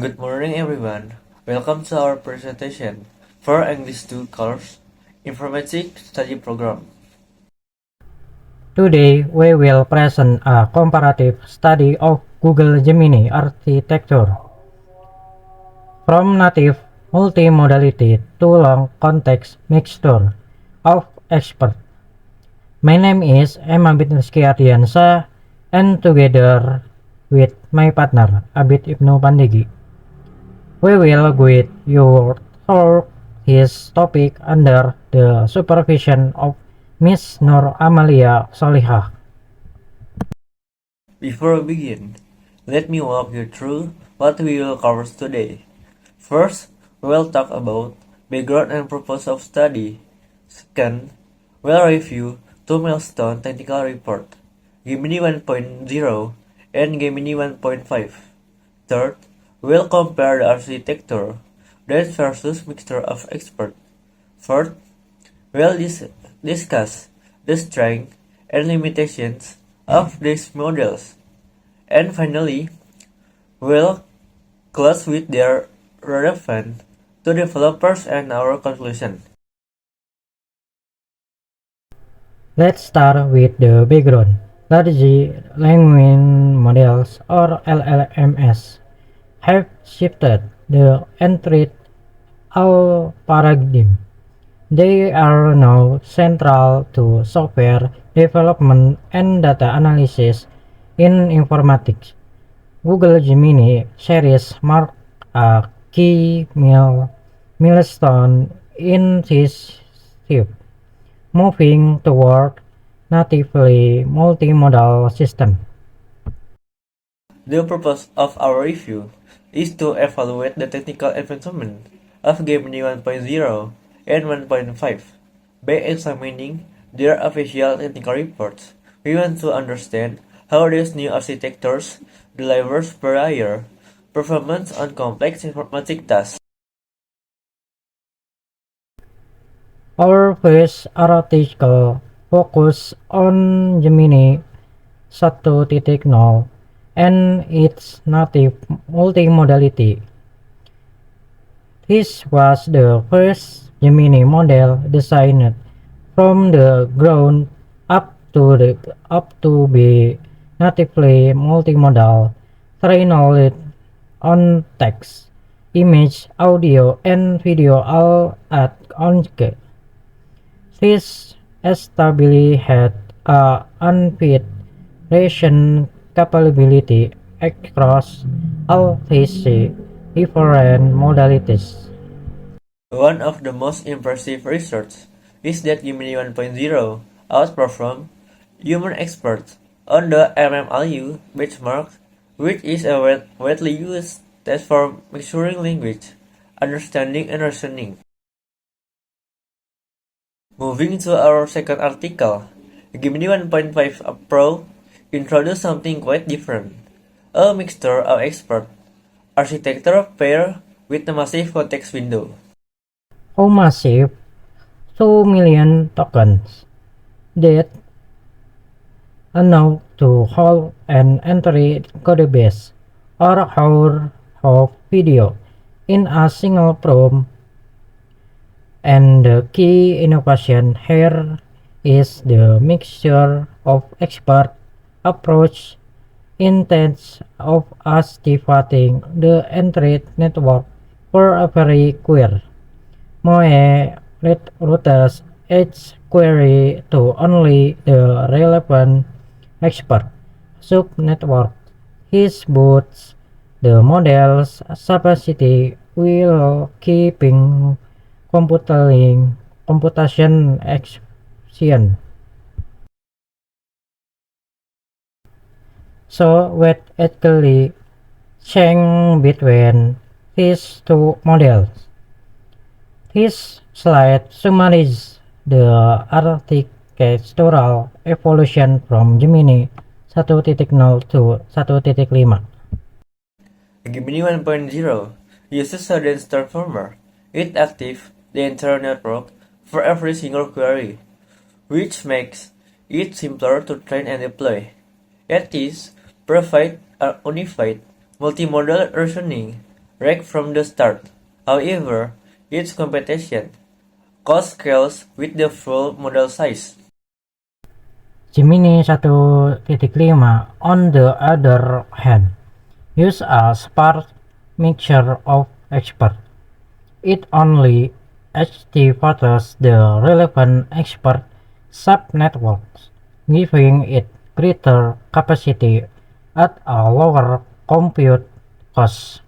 Good morning, everyone. Welcome to our presentation for English 2 course Informatic Study Program. Today we will present a comparative study of Google Gemini architecture. From native multimodality to long context mixture of experts. My name is Emma Bintriski Ardiansa, and together with my partner Abid Ibnu Pandegi, we will guide you through his topic under the supervision of Miss Nur Amalia Solihah. Before we begin, let me walk you through what we will cover today. First, we will talk about background and purpose of study. Second, we will review two milestone technical report, Gemini 1.0 and Gemini 1.5. Third, we will compare the architecture, that versus mixture of experts. Fourth, we will discuss the strengths and limitations of these models. And finally, we'll close with their relevance to developers and our conclusion. Let's start with the background. Large language models, or LLMs, have shifted the entry paradigm. They are now central to software development and data analysis in informatics. Google Gemini series marked a key milestone in this shift, moving toward natively multimodal system. The purpose of our review is to evaluate the technical advancement of Gemini 1.0 and 1.5. By examining their official technical reports, we want to understand how these new architectures delivers superior performance on complex informatic tasks. Our first article focus on Gemini 1.0 and its native multimodality. This was the first Gemini model designed from the ground up to be natively multimodal, trained on text, image, audio, and video all at once. This stability had a unfit ration capability across all these different modalities. One of the most impressive research is that Gemini 1.0 outperformed human experts on the MMLU benchmark, which is a widely used test for measuring language, understanding, and reasoning. Moving to our second article, Gemini 1.5 Pro introduced something quite different, a mixture of expert architecture paired with a massive context window. How massive? 2 million tokens that allow to hold an entire codebase or hour of video in a single prompt. And the key innovation here is the mixture of expert approach instead of activating the entire network for a very query. Moe routes each query to only the relevant expert subnetwork. His boosts the model's capacity while keeping computation efficient. So what actually changed between these two models? This slide summarizes the architectural evolution from Gemini 1.0 to 1.5. Gemini 1.0 uses a dense transformer. It activates the entire network for every single query, which makes it simpler to train and deploy. It is provide a unified multimodal reasoning right from the start. However, its competition cost scales with the full model size. Gemini 1.5, on the other hand, use a sparse mixture of experts. It only activates the relevant expert subnetworks, giving it greater capacity at a lower compute cost,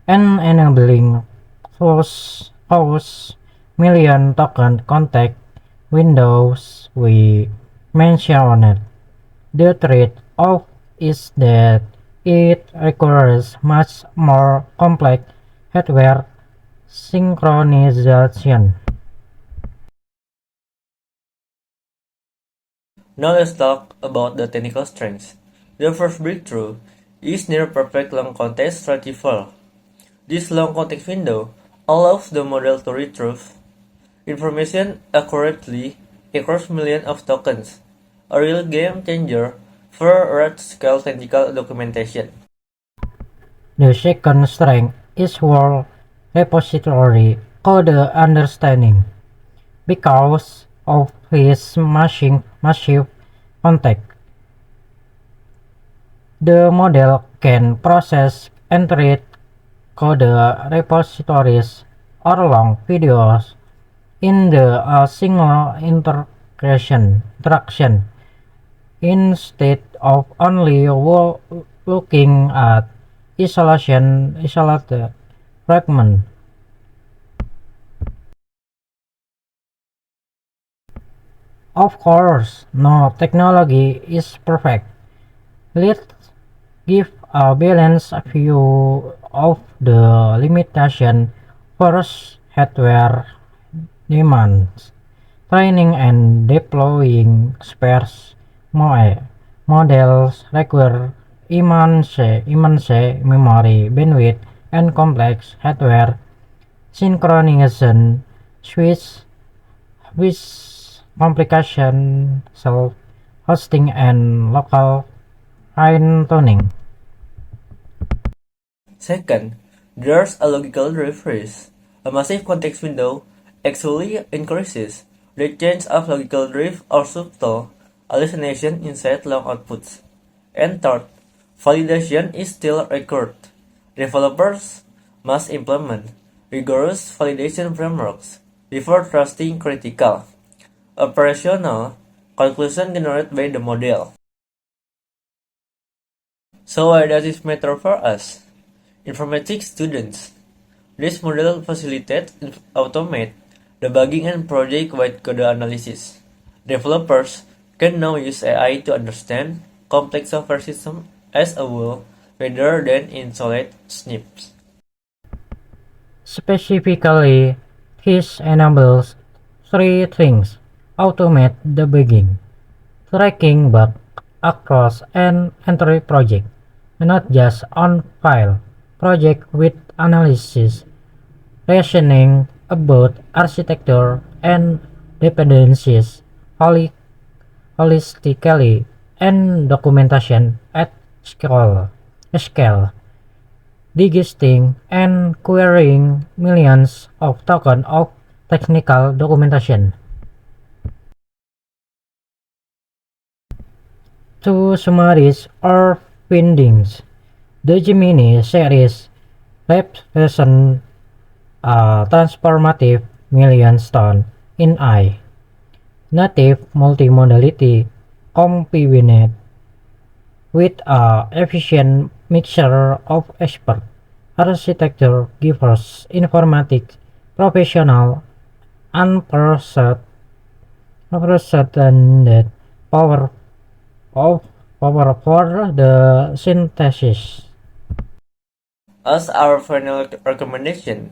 and enabling those million token contact windows we mentioned. The trade-off is that it requires much more complex hardware synchronization. Now let's talk about the technical strengths. The first breakthrough is near-perfect long context retrieval. This long context window allows the model to retrieve information accurately across millions of tokens, a real game changer for large-scale technical documentation. The second strength is world repository code understanding. Because of his massive context, the model can process entire code repositories or long videos in a single interaction instead of only looking at isolated fragment. Of course, no technology is perfect. Let's give a balanced view of the limitation. First, hardware demands. Training and deploying sparse models require immense memory bandwidth and complex hardware synchronization, with complication, self-hosting, and local fine-tuning. Second, there's a logical drift. A massive context window actually increases the chance of logical drift or subtle hallucination inside long outputs. And third, validation is still required. Developers must implement rigorous validation frameworks before trusting critical, operational conclusions generated by the model. So why does this matter for us, informatics students? This model facilitates and automate debugging and project-wide code analysis. Developers can now use AI to understand complex software systems as a whole rather than isolate snips. Specifically, this enables three things: automate debugging, tracking bugs across an entire project, not just on file project, with analysis, reasoning about architecture and dependencies holistically, and documentation at scale, digesting and querying millions of tokens of technical documentation. To summarize our findings, the Gemini series represents a transformative milestone in AI. Native multimodality combined with a efficient mixture of expert architecture gives informatics professional unprecedented power for the synthesis. As our final recommendation,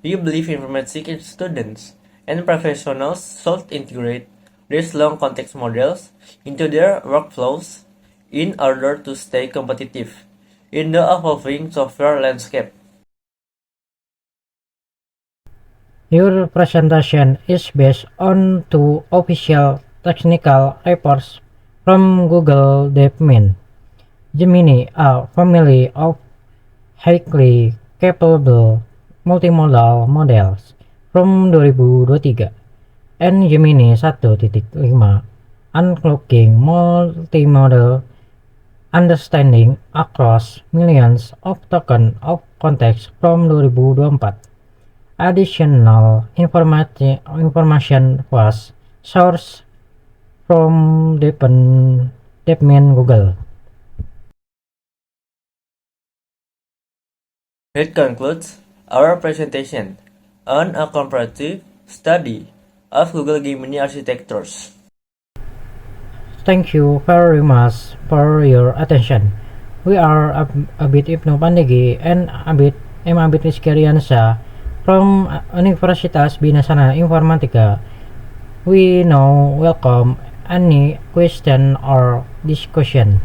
we believe informatics students and professionals should integrate these long context models into their workflows in order to stay competitive in the evolving software landscape. Your presentation is based on two official technical reports from Google DeepMind. Gemini, a family of highly capable multimodal models from 2023 and Gemini 1.5 unlocking multimodal understanding across millions of tokens of context from 2024. Additional information was sourced from DeepMind Google. It concludes our presentation on a comparative study of Google Gemini architectures. Thank you very much for your attention. We are Abid Ibnu Pandegi and Abid Rizky Ariansyah from Universitas Binasana Informatika. We now welcome any question or discussion.